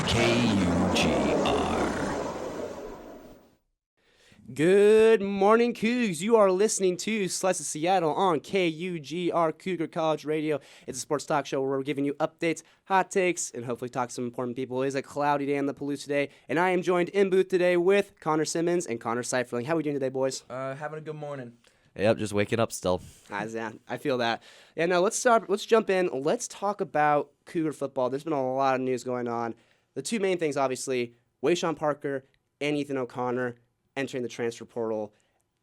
KUGR. Good morning, Cougs. You are listening to Slice of Seattle on KUGR, Cougar College Radio. It's a sports talk show where we're giving you updates, hot takes, and hopefully talk to some important people. It is a cloudy day in the Palouse today, and I am joined in booth today with Connor Simmons and Connor Seuferling. How are we doing today, boys? Having a good morning. Yep, just waking up still. Yeah, I feel that. Yeah, now let's jump in. Let's talk about Cougar football. There's been a lot of news going on. The two main things, obviously, Wayshawn Parker and Ethan O'Connor entering the transfer portal.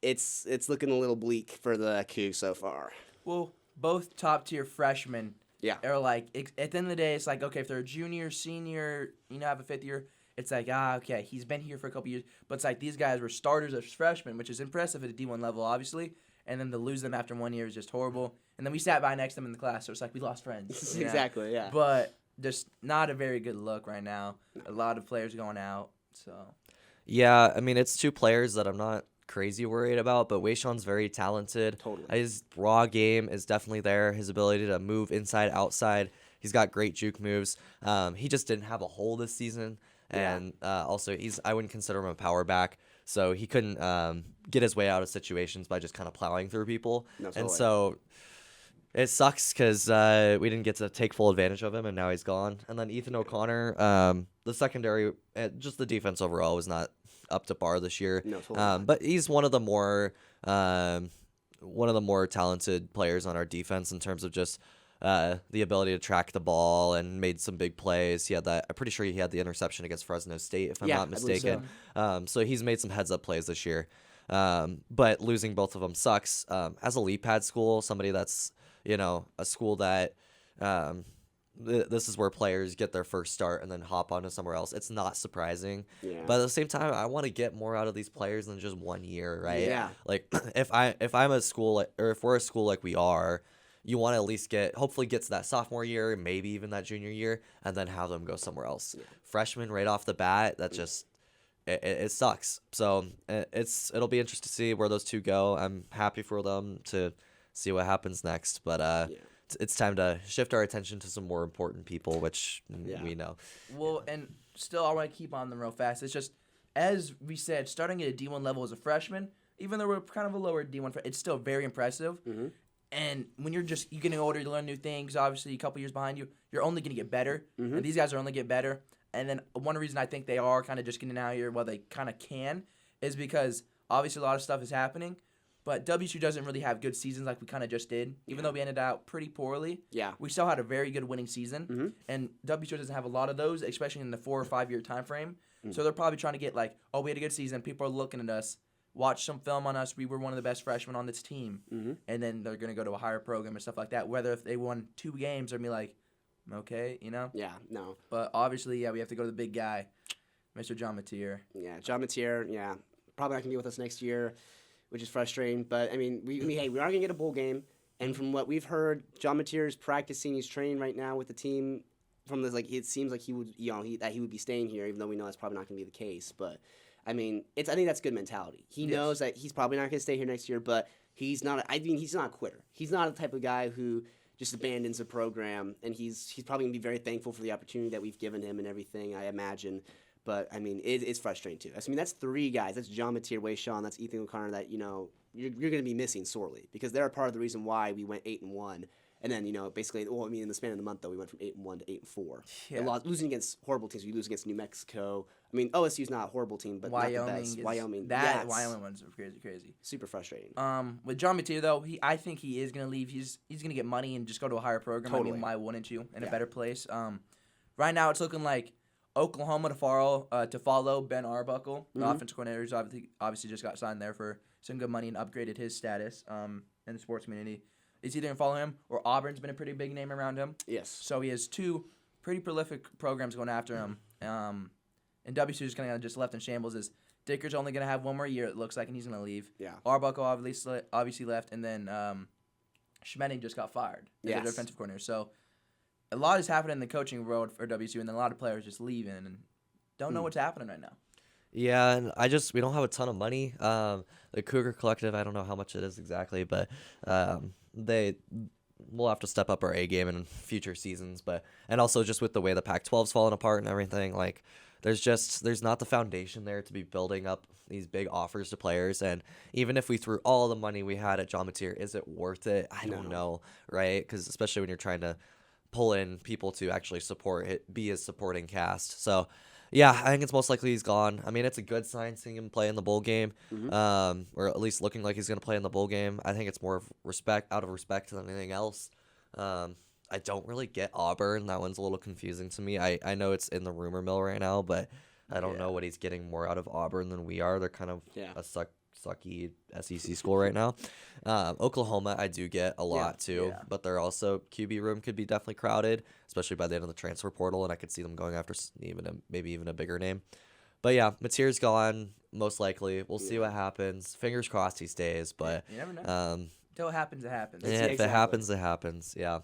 It's looking a little bleak for the Cougs so far. Well, both top-tier freshmen are like, at the end of the day, it's like, okay, if they're a junior, senior, have a fifth year, it's like, okay, he's been here for a couple years. But it's like these guys were starters as freshmen, which is impressive at a D1 level, obviously. And then to lose them after 1 year is just horrible. And then we sat by next to them in the class, so it's like we lost friends. Exactly, yeah. But just not a very good look right now. A lot of players going out, so... Yeah, I mean, it's two players that I'm not crazy worried about, but Wayshawn's very talented. Totally. His raw game is definitely there. His ability to move inside, outside. He's got great juke moves. He just didn't have a hole this season. And also, I wouldn't consider him a power back, so he couldn't get his way out of situations by just kind of plowing through people. No, totally. And so it sucks because we didn't get to take full advantage of him, and now he's gone. And then Ethan O'Connor, the secondary, just the defense overall was not up to par this year. No, totally. But he's one of the more talented players on our defense in terms of just the ability to track the ball and made some big plays. He had that. I'm pretty sure he had the interception against Fresno State, if I'm not mistaken. So he's made some heads-up plays this year. But losing both of them sucks. As a lead pad school, somebody that's a school that this is where players get their first start and then hop onto somewhere else. It's not surprising. Yeah. But at the same time, I want to get more out of these players than just 1 year, right? Yeah. Like if I'm a school or if we're a school like we are, you want to at least hopefully get to that sophomore year, maybe even that junior year, and then have them go somewhere else. Yeah. Freshmen right off the bat, that just it sucks. So it'll be interesting to see where those two go. I'm happy for them to see what happens next, but it's time to shift our attention to some more important people, which we know. Well, and still, I want to keep on them real fast. It's just, as we said, starting at a D1 level as a freshman, even though we're kind of a lower D1, it's still very impressive. Mm-hmm. And when you're getting older, you learn new things. Obviously, a couple years behind you, you're only going to get better. Mm-hmm. And these guys are only get better. And then one reason I think they are kind of just getting out here while they kind of can is because obviously a lot of stuff is happening. But WSU doesn't really have good seasons like we kind of just did. Even though we ended out pretty poorly, we still had a very good winning season. Mm-hmm. And WSU doesn't have a lot of those, especially in the 4 or 5 year time frame. Mm-hmm. So they're probably trying to get like, oh, we had a good season. People are looking at us. Watch some film on us. We were one of the best freshmen on this team. Mm-hmm. And then they're going to go to a higher program and stuff like that. Whether if they won 2 games, they're going to be like, okay, Yeah, no. But obviously, we have to go to the big guy, Mr. John Mateer. Yeah, John Mateer, probably not going to be with us next year, which is frustrating. But, I mean, we are going to get a bowl game. And from what we've heard, John Mateer is practicing. He's training right now with the team. From this, it seems like he would, that he would be staying here, even though we know that's probably not going to be the case. But, I mean, I think that's good mentality. He knows that he's probably not going to stay here next year, but he's not he's not a quitter. He's not the type of guy who just abandons a program, and he's probably going to be very thankful for the opportunity that we've given him and everything, I imagine. But, I mean, it's frustrating, too. I mean, that's 3 guys. That's John Mateer, Wayshawn, that's Ethan O'Connor that, you're going to be missing sorely because they're a part of the reason why we went 8-1. And then, basically, in the span of the month, though, we went from 8-1 to 8-4. Yeah. Losing against horrible teams. We lose against New Mexico. I mean, OSU's not a horrible team, but not the best. Wyoming. Wyoming one's crazy. Super frustrating. With John Mateer, though, I think he is going to leave. He's going to get money and just go to a higher program. Totally. I mean, why wouldn't you? In a better place. Right now, it's looking like Oklahoma to follow Ben Arbuckle. The offensive coordinator obviously just got signed there for some good money and upgraded his status in the sports community. Is either going to follow him or Auburn's been a pretty big name around him. Yes. So he has 2 pretty prolific programs going after him. And WSU is kind of just left in shambles. Is Dicker's only going to have 1 more year, it looks like, and he's going to leave. Yeah. Arbuckle obviously left, and then Schmedding just got fired as the defensive coordinator. So a lot is happening in the coaching world for WSU, and then a lot of players just leaving and don't know what's happening right now. Yeah, and we don't have a ton of money. The Cougar Collective, I don't know how much it is exactly, but we'll have to step up our A game in future seasons. And also just with the way the Pac-12's fallen apart and everything, like there's not the foundation there to be building up these big offers to players. And even if we threw all the money we had at John Mateer, is it worth it? I don't know, right? Because especially when you're trying to pull in people to actually support it, be a supporting cast. So yeah, I think it's most likely he's gone. I mean, it's a good sign seeing him play in the bowl game, or at least looking like he's going to play in the bowl game. I think it's more of out of respect than anything else. I don't really get Auburn. That one's a little confusing to me. I know it's in the rumor mill right now, but I don't know what he's getting more out of Auburn than we are. They're kind of a sucky SEC school right now. Oklahoma, I do get a lot too, but they're also QB room could be definitely crowded, especially by the end of the transfer portal, and I could see them going after maybe even a bigger name. But yeah, Mateer's gone most likely. We'll see what happens. Fingers crossed he stays, but you never know. Until it happens, it happens. Yeah, if it happens, it happens. Yeah.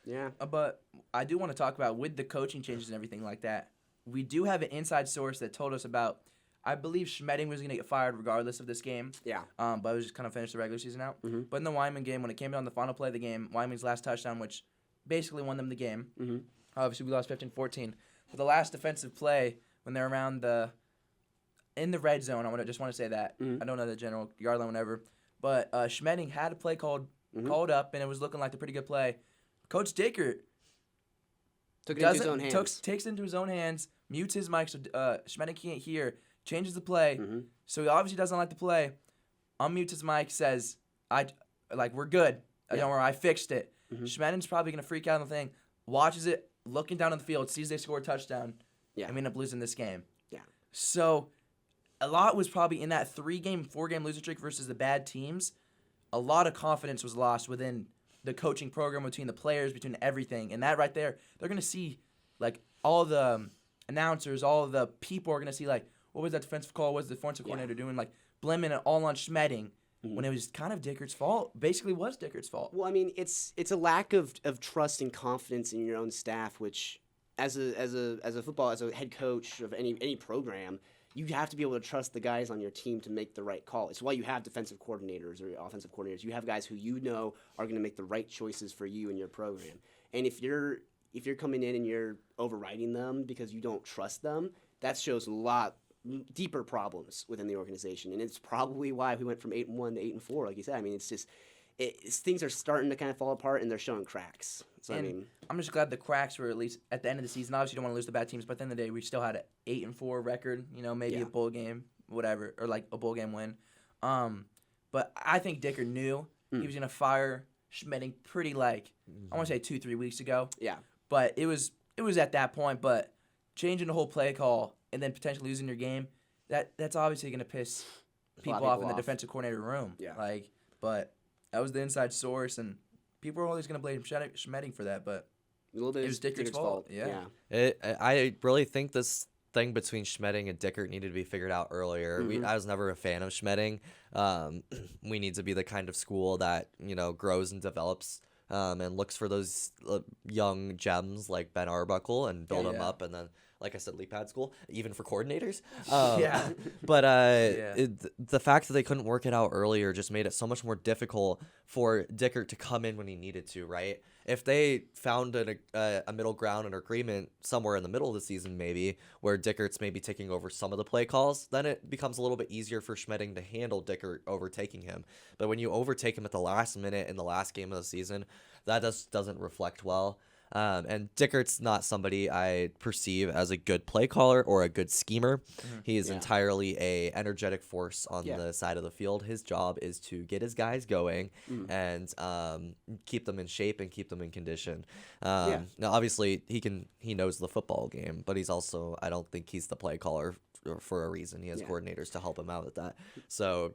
Yeah. But I do want to talk about with the coaching changes and everything like that. We do have an inside source that told us about. I believe Schmedding was going to get fired regardless of this game. Yeah. But I was just kind of finished the regular season out. But in the Wyoming game, when it came down to the final play of the game, Wyoming's last touchdown, which basically won them the game. Obviously, we lost 15-14. But the last defensive play, when they're around in the red zone, I just want to say that. I don't know the general yard line, whatever. But Schmedding had a play called up, and it was looking like a pretty good play. Coach Dickert took it into his own hands. Takes it into his own hands, mutes his mic so Schmedding can't hear, changes the play. So he obviously doesn't like the play. Unmutes his mic, says, we're good. Don't worry, I fixed it. Schmedding's probably going to freak out on the thing, watches it, looking down on the field, sees they score a touchdown, and we end up losing this game. Yeah. So a lot was probably in that 4-game losing streak versus the bad teams. A lot of confidence was lost within the coaching program, between the players, between everything. And that right there, they're going to see, all the announcers, all the people are going to see, what was that defensive call? What was the defensive coordinator doing? Blaming it all on Schmedding when it was kind of Dickert's fault. Basically was Dickert's fault. Well, I mean, it's a lack of trust and confidence in your own staff, which as a head coach of any program, you have to be able to trust the guys on your team to make the right call. It's why you have defensive coordinators or offensive coordinators. You have guys who are going to make the right choices for you and your program. And if you're coming in and you're overriding them because you don't trust them, that shows a lot deeper problems within the organization. And it's probably why we went from 8-1 to 8-4, like you said. I mean, it's just things are starting to kind of fall apart and they're showing cracks. So I'm just glad the cracks were at least at the end of the season. Obviously, you don't want to lose the bad teams, but at the end of the day, we still had an 8-4 record. Maybe a bowl game, whatever, or a bowl game win. But I think Dicker knew he was gonna fire Schmedding pretty I want to say 2-3 weeks ago. Yeah. But it was at that point. But changing the whole play call and then potentially losing your game, that's obviously gonna piss people off in the defensive coordinator room. Yeah. But that was the inside source, and people are always going to blame Schmedding for that, but a little bit it was Dickert's fault. Yeah. I really think this thing between Schmedding and Dickert needed to be figured out earlier. I was never a fan of Schmedding. We need to be the kind of school that grows and develops and looks for those young gems like Ben Arbuckle and build them up, and then, like I said, leap pad school, even for coordinators. But the fact that they couldn't work it out earlier just made it so much more difficult for Dickert to come in when he needed to, right? If they found a middle ground and agreement somewhere in the middle of the season, maybe, where Dickert's maybe taking over some of the play calls, then it becomes a little bit easier for Schmedding to handle Dickert overtaking him. But when you overtake him at the last minute in the last game of the season, that doesn't reflect well. And Dickert's not somebody I perceive as a good play caller or a good schemer. He is entirely a energetic force on the side of the field. His job is to get his guys going and keep them in shape and keep them in condition. Now, obviously, he knows the football game, but he's also, I don't think he's the play caller for a reason. He has coordinators to help him out with that. So,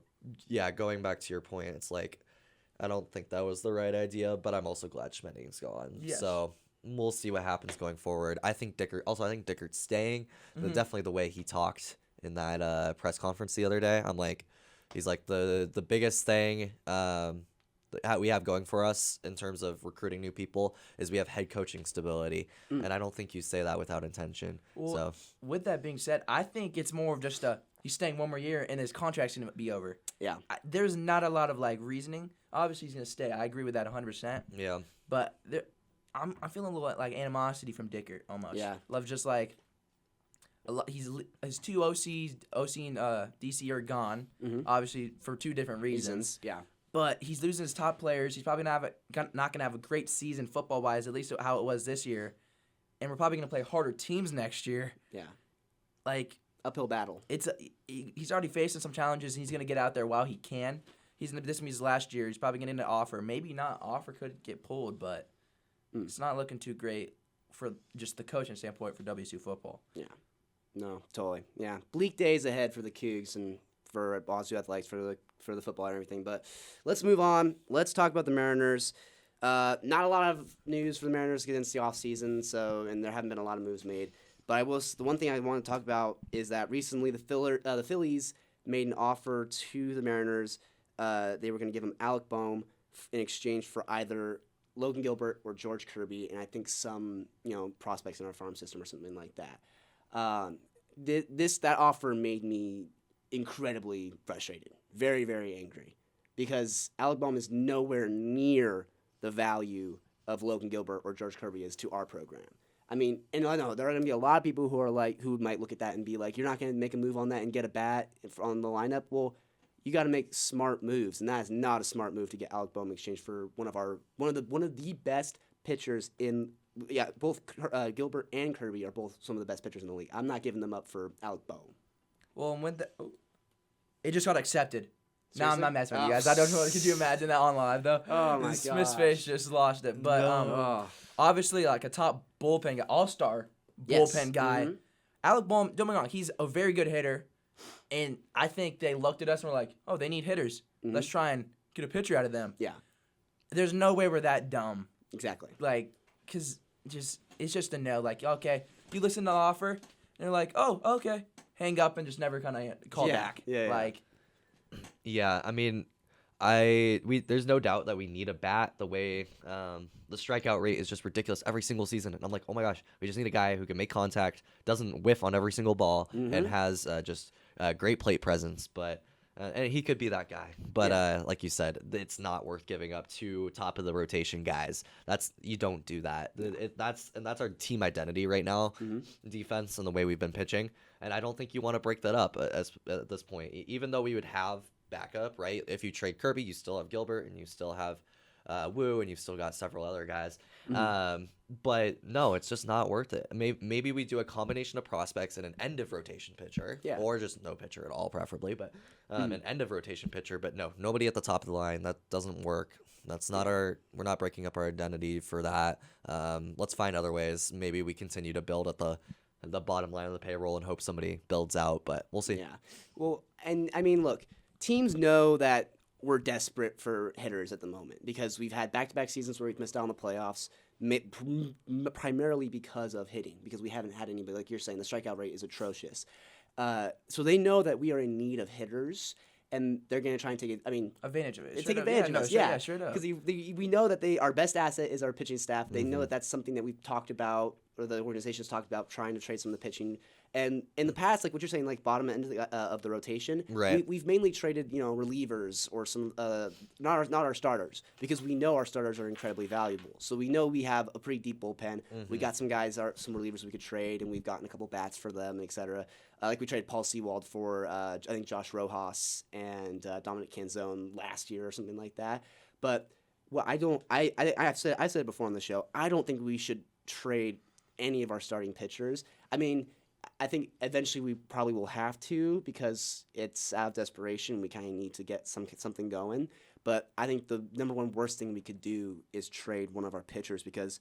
going back to your point, it's I don't think that was the right idea, but I'm also glad Schmedding's gone. Yes. So we'll see what happens going forward. I think Dickert's staying. Definitely the way he talked in that press conference the other day. He's the biggest thing that we have going for us in terms of recruiting new people is we have head coaching stability, and I don't think you say that without intention. Well, with that being said, I think it's more of just he's staying one more year, and his contract's going to be over. Yeah. There's not a lot of, reasoning. Obviously, he's going to stay. I agree with that 100%. Yeah. But I'm feeling a little, animosity from Dickert almost. Yeah. Love just, his two OC and DC are gone, obviously, for two different reasons. Yeah. But he's losing his top players. He's probably not going to have a great season football-wise, at least how it was this year. And we're probably going to play harder teams next year. Yeah. Uphill battle. He's already facing some challenges, and he's going to get out there while he can. This will be his last year. He's probably going to get an offer. Maybe not. Offer could get pulled, but it's not looking too great for just the coaching standpoint for WSU football. Yeah. No, totally. Yeah. Bleak days ahead for the Cougs and for WSU Athletics, for the football and everything. But let's move on. Let's talk about the Mariners. Not a lot of news for the Mariners against the offseason, and there haven't been a lot of moves made. But the one thing I want to talk about is that recently the Phillies made an offer to the Mariners. They were going to give him Alec Boehm in exchange for either Logan Gilbert or George Kirby, and I think some prospects in our farm system or something like that. That offer made me incredibly frustrated, very, very angry, because Alec Boehm is nowhere near the value of Logan Gilbert or George Kirby is to our program. I mean, and I know there are going to be a lot of people who might look at that and be like, you're not going to make a move on that and get a bat on the lineup. Well, you got to make smart moves, and that is not a smart move to get Alec Boehm in exchange for one of the best pitchers in. Yeah, both Gilbert and Kirby are both some of the best pitchers in the league. I'm not giving them up for Alec Boehm. Well, it just got accepted. Seriously? No, I'm not messing with you guys. I don't know. Could you imagine that on live though? Oh my god, Smith's face just lost it. But obviously, a top bullpen guy, all-star bullpen guy. Mm-hmm. Alec Boehm, don't get me wrong, he's a very good hitter, and I think they looked at us and were like, "Oh, they need hitters. Mm-hmm. Let's try and get a pitcher out of them." Yeah. There's no way we're that dumb. Exactly. Because it's just a no. Okay, you listen to the offer, and they're like, "Oh, okay." Hang up and just never kind of call back. Yeah. Yeah, I mean, there's no doubt that we need a bat. The way the strikeout rate is just ridiculous every single season, and I'm like, oh my gosh, we just need a guy who can make contact, doesn't whiff on every single ball, and has just great plate presence. But and he could be that guy. But like you said, it's not worth giving up two top of the rotation guys. You don't do that. That's our team identity right now, defense and the way we've been pitching. And I don't think you want to break that up at this point. Even though we would have backup, right? If you trade Kirby, you still have Gilbert, and you still have Wu, and you've still got several other guys. But no, it's just not worth it. Maybe we do a combination of prospects and an end of rotation pitcher, or just no pitcher at all, preferably. But an end of rotation pitcher. But no, nobody at the top of the line. That doesn't work. That's not we're not breaking up our identity for that. Let's find other ways. Maybe we continue to build at the bottom line of the payroll and hope somebody builds out, but we'll see. Yeah. Well, and I mean, look, teams know that we're desperate for hitters at the moment because we've had back-to-back seasons where we've missed out on the playoffs, primarily because of hitting, because we haven't had anybody, like you're saying, the strikeout rate is atrocious. So they know that we are in need of hitters, and they're going to try and take advantage of it. Take advantage of us, yeah. Sure enough. Because we know that our best asset is our pitching staff. They know that that's something that we've talked about, or the organization's talked about, trying to trade some of the pitching. And in the past, like what you're saying, like bottom end of the rotation, right? We've mainly traded, relievers or some not our starters, because we know our starters are incredibly valuable. So we know we have a pretty deep bullpen. We got some guys, some relievers we could trade, and we've gotten a couple bats for them, etc. Like we traded Paul Sewald for I think Josh Rojas and Dominic Canzone last year or something like that. But I've said it before on the show. I don't think we should trade any of our starting pitchers. I mean, I think eventually we probably will have to, because it's out of desperation. We kind of need to get something going. But I think the number one worst thing we could do is trade one of our pitchers, because,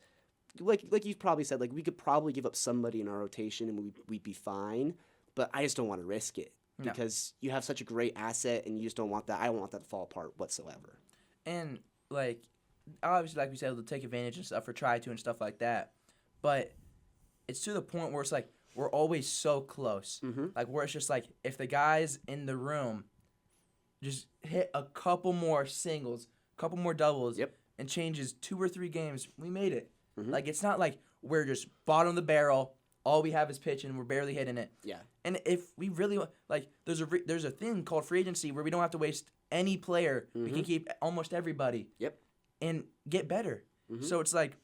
like you probably said, like we could probably give up somebody in our rotation and we'd be fine. But I just don't want to risk it because you have such a great asset, and you just don't want that. I don't want that to fall apart whatsoever. And obviously, like we said, to take advantage and stuff, or try to and stuff like that. But it's to the point where it's like we're always so close. Where it's just like if the guys in the room just hit a couple more singles, a couple more doubles, and changes 2 or 3 games, we made it. It's not like we're just bottom of the barrel, all we have is pitch, and we're barely hitting it. Yeah. And if we really there's a thing called free agency where we don't have to waste any player. We can keep almost everybody. Yep. And get better. So it's like,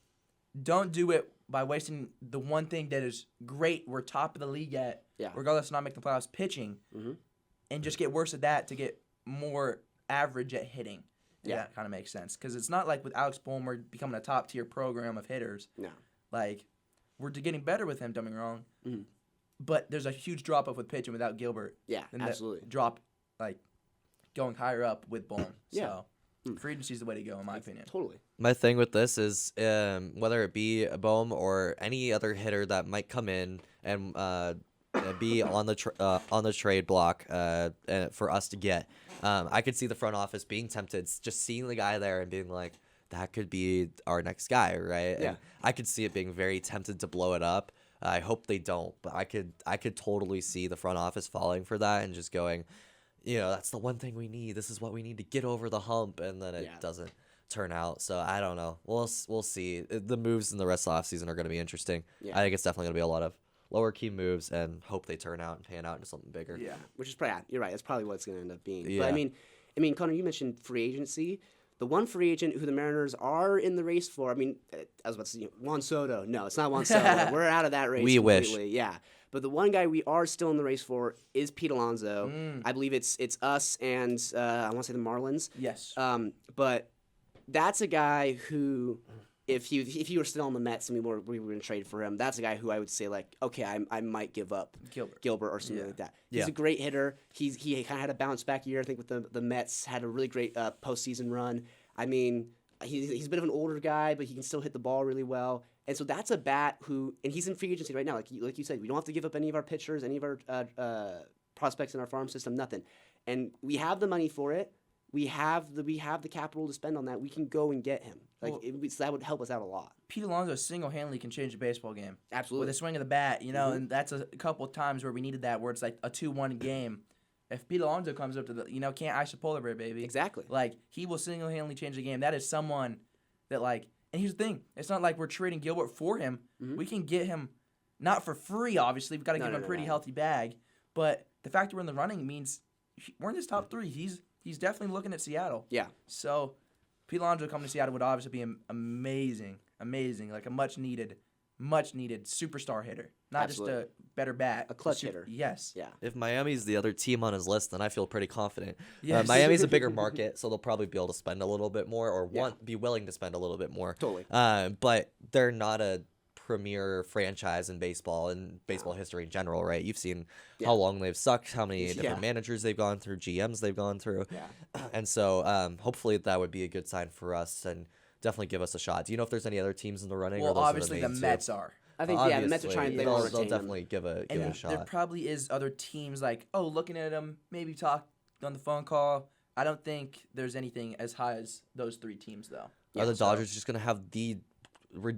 don't do it by wasting the one thing that is great. We're top of the league at, regardless of not making the playoffs, pitching, and just get worse at that to get more average at hitting. Yeah, that kind of makes sense, because it's not like with Alex Bohm we're becoming a top tier program of hitters. No. Like, we're getting better with him. Don't get me wrong. But there's a huge drop off with pitching without Gilbert. Yeah, and absolutely. Drop going higher up with Bohm. Yeah. So free agency is the way to go, in my opinion. Totally. My thing with this is whether it be a Bohm or any other hitter that might come in and be on the trade block for us to get. I could see the front office being tempted, just seeing the guy there and being like, that could be our next guy, right? Yeah. And I could see it being very tempted to blow it up. I hope they don't, but I could totally see the front office falling for that and just going, that's the one thing we need. This is what we need to get over the hump, and then it doesn't turn out. So I don't know. We'll see. The moves in the rest of the offseason are going to be interesting. Yeah. I think it's definitely going to be a lot of lower key moves, and hope they turn out and pan out into something bigger. Yeah, which is probably, you're right. That's probably what it's going to end up being. Yeah. But I mean, Connor, you mentioned free agency. The one free agent who the Mariners are in the race for, I was about to say Juan Soto. No, it's not Juan Soto. We're out of that race. We completely. wish. Yeah. But the one guy we are still in the race for is Pete Alonso. I believe it's us and I want to say the Marlins. Yes. But that's a guy who, if he were still on the Mets and we were going to trade for him, that's a guy who I would say, like, okay, I might give up Gilbert or something like that. He's a great hitter. He kind of had a bounce back year, I think, with the Mets. Had a really great postseason run. I mean, he's a bit of an older guy, but he can still hit the ball really well. And so that's a bat who, and he's in free agency right now. Like you said, we don't have to give up any of our pitchers, any of our prospects in our farm system, nothing. And we have the money for it. We have the capital to spend on that. We can go and get him. So that would help us out a lot. Pete Alonso single-handedly can change a baseball game. Absolutely. With a swing of the bat, and that's a couple of times where we needed that, where it's like a 2-1 game. If Pete Alonso comes up to can't ice a polar bear, baby. Exactly. Like, he will single-handedly change the game. That is someone that, and here's the thing. It's not like we're trading Gilbert for him. We can get him, not for free, obviously. We've got to give him a pretty healthy bag. But the fact that we're in the running means we're in his top 3. He's definitely looking at Seattle. Yeah. So Pete Alonso coming to Seattle would obviously be amazing, like a much needed superstar hitter, not just a better bat, a clutch hitter. Yes. Yeah. If Miami's the other team on his list, then I feel pretty confident. Yes. Miami's a bigger market, so they'll probably be able to spend a little bit more, or be willing to spend a little bit more. Totally. But they're not a premier franchise in baseball and baseball history in general, right? You've seen how long they've sucked, how many different managers they've gone through, GMs they've gone through. Yeah. And so hopefully that would be a good sign for us and definitely give us a shot. Do you know if there's any other teams in the running? Well, or those obviously are the Mets are. I think, the Mets are trying. They'll definitely give a shot. There probably is other teams looking at them, maybe talk on the phone call. I don't think there's anything as high as those 3 teams, though. Are the Dodgers just going to have the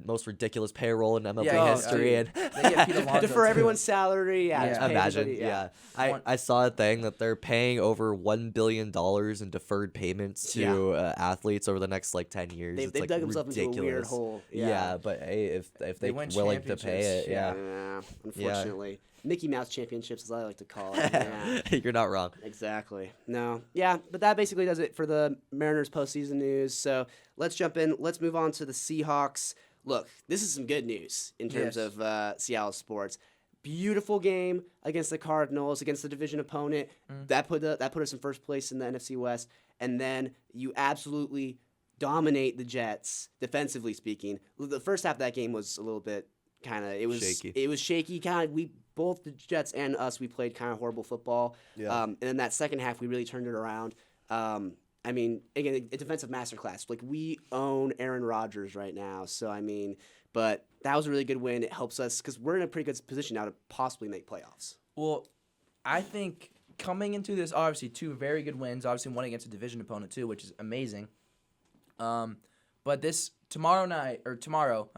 most ridiculous payroll in MLB history? And they get Pete Alonso for everyone's salary. Yeah. Imagine. I saw a thing that they're paying over $1 billion in deferred payments to athletes over the next 10 years. They've dug themselves into a weird hole. Yeah, but hey, if they're willing to pay it, unfortunately. Mickey Mouse championships, as I like to call it. Yeah. You're not wrong. Exactly. No. Yeah, but that basically does it for the Mariners postseason news. So let's jump in. Let's move on to the Seahawks. Look, this is some good news in terms of Seattle sports. Beautiful game against the Cardinals, against the division opponent. That put us in first place in the NFC West. And then you absolutely dominate the Jets, defensively speaking. The first half of that game was a little bit shaky. It was shaky. Both the Jets and us, we played kind of horrible football. Yeah. And then that second half, we really turned it around. Again, a defensive masterclass. We own Aaron Rodgers right now. So, but that was a really good win. It helps us because we're in a pretty good position now to possibly make playoffs. Well, I think coming into this, obviously, 2 very good wins. Obviously, one against a division opponent, too, which is amazing. But this tomorrow,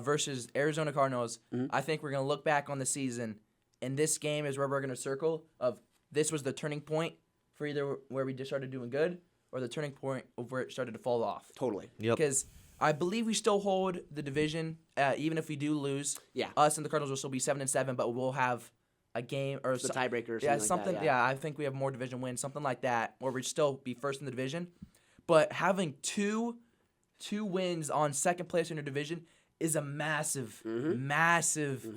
versus Arizona Cardinals, I think we're going to look back on the season, and this game is where we're going to circle of this was the turning point for either where we just started doing good or the turning point of where it started to fall off. Totally. Yep. Because I believe we still hold the division, even if we do lose. Yeah. Us and the Cardinals will still be 7-7, but we'll have a game or The tiebreaker or yeah, something like that, yeah. I think we have more division wins, something like that, where we'd still be first in the division. But having two wins on second place in your division is a massive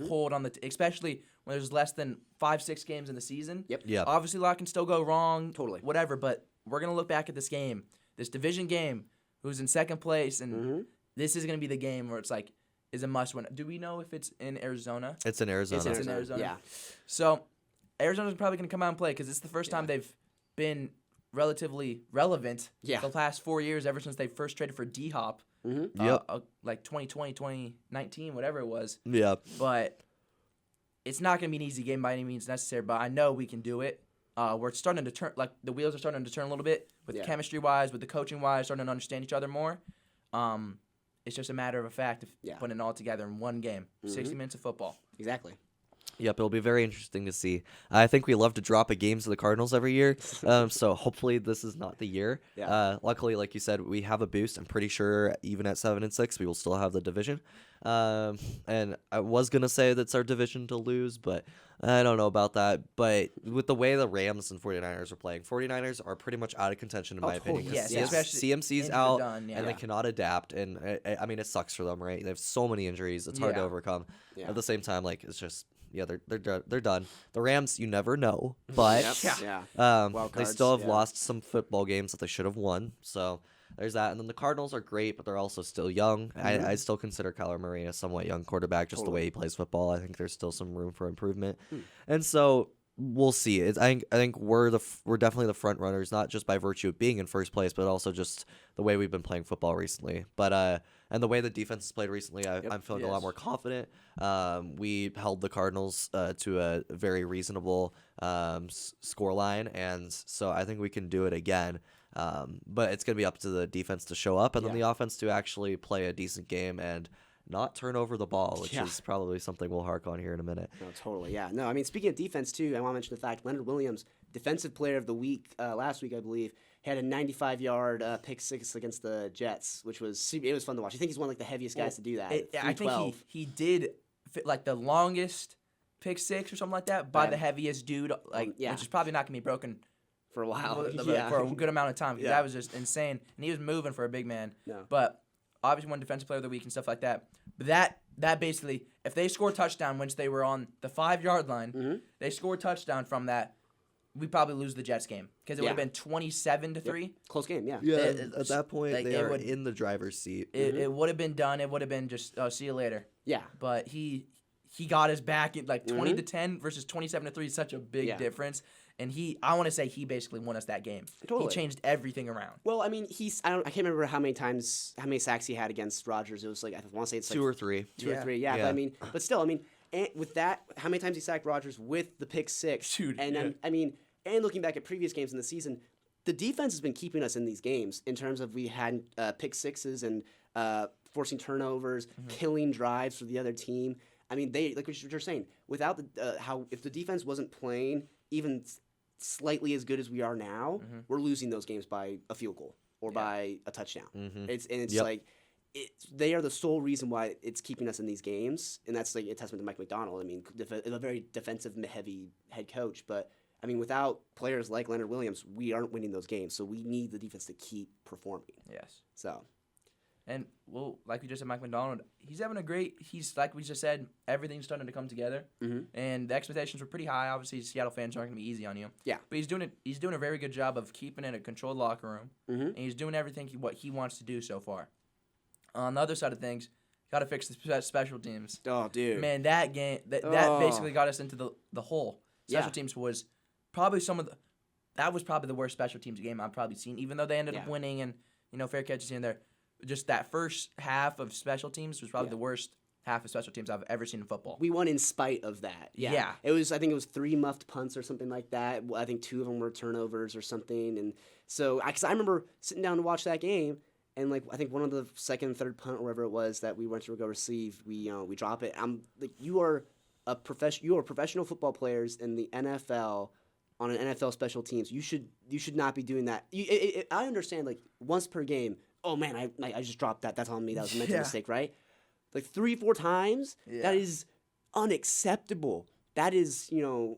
hold on especially when there's less than 5-6 games in the season. Yep. Yep. Obviously, a lot can still go wrong. Totally. Whatever, but we're gonna look back at this game, this division game, who's in second place, and this is gonna be the game where it's like, is a must win. Do we know if it's in Arizona? It's in Arizona. It's in Arizona. Yeah. So Arizona's probably gonna come out and play because it's the first time they've been relatively relevant. Yeah. The last 4 years, ever since they first traded for D-Hop. Yep. Like 2020, 2019, whatever it was. Yeah. But it's not going to be an easy game by any means necessary, but I know we can do it. We're starting to turn, like the wheels are starting to turn a little bit with chemistry-wise, with the coaching-wise, starting to understand each other more. It's just a matter of a fact of putting it all together in one game, 60 minutes of football. Exactly. Yep, it'll be very interesting to see. I think we love to drop a games to the Cardinals every year, so hopefully this is not the year. Yeah. Luckily, like you said, we have a boost. I'm pretty sure even at 7-6, we will still have the division. And I was gonna say that's our division to lose, but I don't know about that. But with the way the Rams and 49ers are playing, 49ers are pretty much out of contention in my opinion. Yes, especially CMC's injured out, done, and they cannot adapt. And I mean, it sucks for them, right? They have so many injuries; it's hard to overcome. Yeah. At the same time, like it's just. Yeah, they're done. The Rams, you never know, but they still have lost some football games that they should have won. So there's that. And then the Cardinals are great, but they're also still young. I still consider Kyler Murray a somewhat young quarterback, just the way he plays football. I think there's still some room for improvement. And so we'll see. I think we're definitely the front runners, not just by virtue of being in first place, but also just the way we've been playing football recently. But and the way the defense has played recently, I'm feeling a lot more confident. We held the Cardinals to a very reasonable score line, and so I think we can do it again. But it's going to be up to the defense to show up, and then the offense to actually play a decent game and not turn over the ball, which is probably something we'll hark on here in a minute. No, totally, yeah. No, I mean, speaking of defense, too, I want to mention the fact Leonard Williams, Defensive Player of the Week last week, I believe, had a 95-yard pick six against the Jets, which was fun to watch. I think he's one of the heaviest guys to do that. I think he did fit, like the longest pick six or something like that by the heaviest dude, which is probably not going to be broken for a while, for a good amount of time. Because that was just insane, and he was moving for a big man. No. But obviously, won Defensive Player of the Week and stuff like that. But that basically, if they score a touchdown once they were on the 5-yard line, they score a touchdown from that. We probably lose the Jets game because it would have been 27-3. Yep. Close game, yeah. Yeah, at that point, they are in the driver's seat. It would have been done. It would have been just, see you later. Yeah. But he got us back at like 20-10 versus 27-3 is such a big difference. And I want to say he basically won us that game. Totally. He changed everything around. Well, I mean, I can't remember how many sacks he had against Rodgers. It was like, I want to say it's like two or three. Two or three, yeah. But I mean, still, and with that, how many times he sacked Rodgers with the pick six? Dude, and then, and looking back at previous games in the season, the defense has been keeping us in these games in terms of we had pick sixes and forcing turnovers, killing drives for the other team. I mean, they, like what you're saying, without if the defense wasn't playing even slightly as good as we are now, we're losing those games by a field goal or by a touchdown. It's like they are the sole reason why it's keeping us in these games, and that's like a testament to Mike McDonald. I mean, a very defensive heavy head coach, but I mean, without players like Leonard Williams, we aren't winning those games. So we need the defense to keep performing. Yes. So. And, well, like we just said, Mike McDonald, he's like we just said, everything's starting to come together. And the expectations were pretty high. Obviously, Seattle fans aren't going to be easy on you. Yeah. But he's doing a very good job of keeping it a controlled locker room. And he's doing everything what he wants to do so far. On the other side of things, got to fix the special teams. Oh, dude. Man, that game, that basically got us into the hole. Special teams was probably that was probably the worst special teams game I've probably seen, even though they ended up winning and, fair catches here and there. Just that first half of special teams was probably the worst half of special teams I've ever seen in football. We won in spite of that. Yeah. I think it was 3 muffed punts or something like that. I think 2 of them were turnovers or something. And so, because I remember sitting down to watch that game, and like I think one of the second, third punt or whatever it was that we went to go receive, we drop it. I'm like, you are professional football players in the NFL on an NFL special teams. You should not be doing that. I understand like once per game. oh man, I just dropped that. That's on me. That was a mental Yeah. mistake, right? Like 3-4 times. Yeah. That is unacceptable. That is, you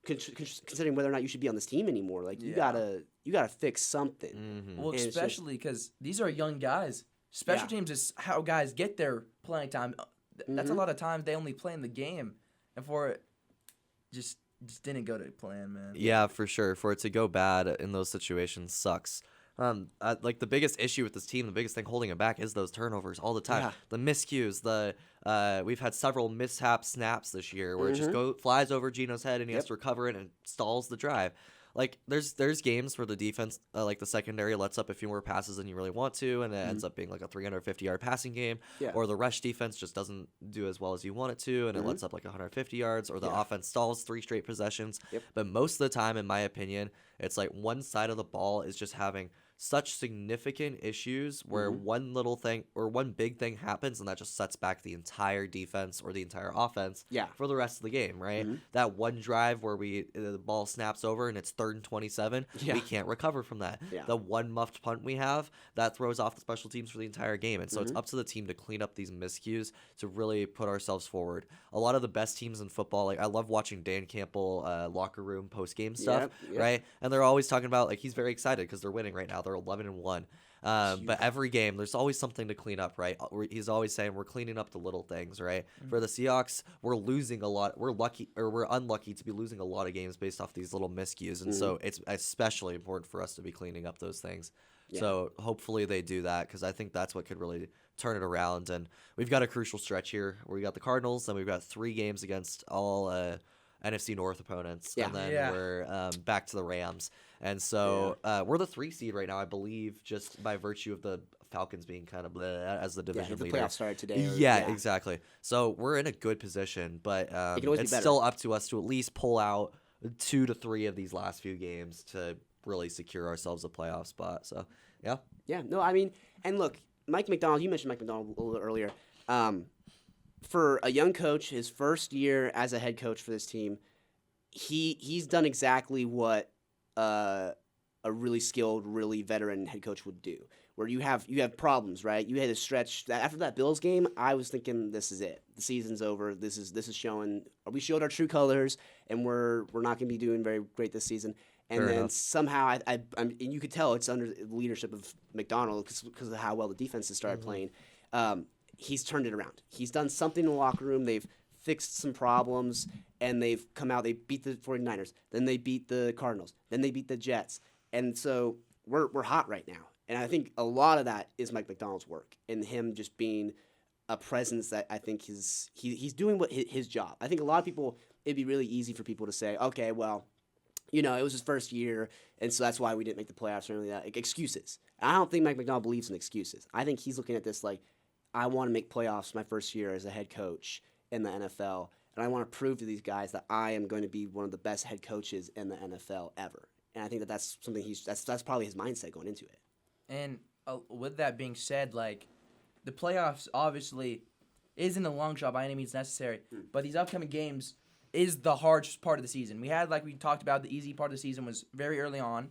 considering whether or not you should be on this team anymore. Like you Yeah. gotta fix something. Mm-hmm. Well, And it's just- especially because these are young guys. Special Yeah. teams is how guys get their playing time. That's a Mhm. lot of time they only play in the game, and for it, just didn't go to plan, man. Yeah, for sure. For it to go bad in those situations sucks. Like the biggest issue with this team, the biggest thing holding it back is those turnovers all the time. Yeah. The miscues, we've had several mishap snaps this year where it just flies over Gino's head and he has Yep. to recover it and stalls the drive. Like there's games where the defense, like the secondary, lets up a few more passes than you really want to, and it ends up being like a 350-yard passing game. Yeah. Or the rush defense just doesn't do as well as you want it to, and it lets up like 150 yards. Or the Yeah. offense stalls 3 straight possessions. Yep. But most of the time, in my opinion, it's like one side of the ball is just having such significant issues where one little thing or one big thing happens and that just sets back the entire defense or the entire offense Yeah. for the rest of the game, right? That one drive where the ball snaps over and it's 3rd and 27, Yeah. we can't recover from that. Yeah. The one muffed punt we have, that throws off the special teams for the entire game. And so it's up to the team to clean up these miscues to really put ourselves forward. A lot of the best teams in football, like I love watching Dan Campbell locker room post-game stuff, Yep. right? And they're always talking about, like, he's very excited because they're winning right now. They're 11-1. But every game, there's always something to clean up, right? He's always saying we're cleaning up the little things, right? For the Seahawks, we're losing a lot. We're unlucky to be losing a lot of games based off these little miscues, and so it's especially important for us to be cleaning up those things. Yeah. So hopefully they do that because I think that's what could really turn it around. And we've got a crucial stretch here where we got the Cardinals, and we've got 3 games against all NFC North opponents, Yeah. and then Yeah. we're back to the Rams. And so we're the 3 seed right now, I believe, just by virtue of the Falcons being kind of bleh as the Yeah, division the leader. playoffs started today. Yeah, exactly. So we're in a good position, but can always be it's better. still up to us to at least pull out 2 to 3 of these last few games to really secure ourselves a playoff spot. So, yeah. Yeah, no, I mean, and look, Mike McDonald, you mentioned Mike McDonald a little earlier. For a young coach, his first year as a head coach for this team, he's done exactly what a really skilled, really veteran head coach would do. Where you have problems, right? You had a stretch after that Bills game. I was thinking, this is it. The season's over. This is showing. We showed our true colors, and we're not going to be doing very great this season. And Fair then enough. somehow, and you could tell it's under the leadership of McDonald because of how well the defenses started playing. He's turned it around. He's done something in the locker room. They've fixed some problems, and they've come out. They beat the 49ers. Then they beat the Cardinals. Then they beat the Jets. And so we're hot right now. And I think a lot of that is Mike McDonald's work and him just being a presence that I think he's doing what his job. I think a lot of people, it'd be really easy for people to say, okay, well, it was his first year, and so that's why we didn't make the playoffs or anything like that. Like, excuses. I don't think Mike McDonald believes in excuses. I think he's looking at this like, I want to make playoffs my first year as a head coach in the NFL, and I want to prove to these guys that I am going to be one of the best head coaches in the NFL ever. And I think that's something that's probably his mindset going into it. And with that being said, like, the playoffs obviously isn't a long shot by any means necessary, but these upcoming games is the hardest part of the season. We had, like we talked about, the easy part of the season was very early on,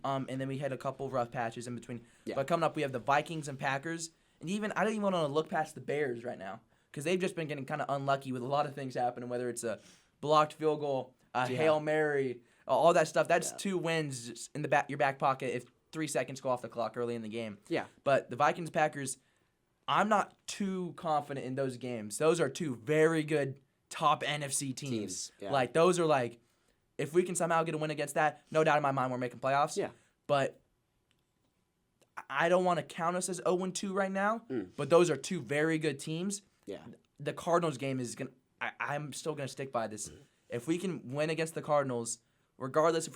and then we had a couple of rough patches in between. Yeah. But coming up, we have the Vikings and Packers, and even I don't even want to look past the Bears right now because they've just been getting kind of unlucky with a lot of things happening, whether it's a blocked field goal, a Hail Mary, all that stuff. That's 2 wins in your back pocket if 3 seconds go off the clock early in the game. Yeah. But the Vikings, Packers, I'm not too confident in those games. Those are 2 very good top NFC teams. Yeah. Like, those are like, if we can somehow get a win against that, no doubt in my mind we're making playoffs. Yeah. But I don't want to count us as 0-2 right now, but those are 2 very good teams. Yeah. The Cardinals game is going to, I'm still going to stick by this. If we can win against the Cardinals, regardless if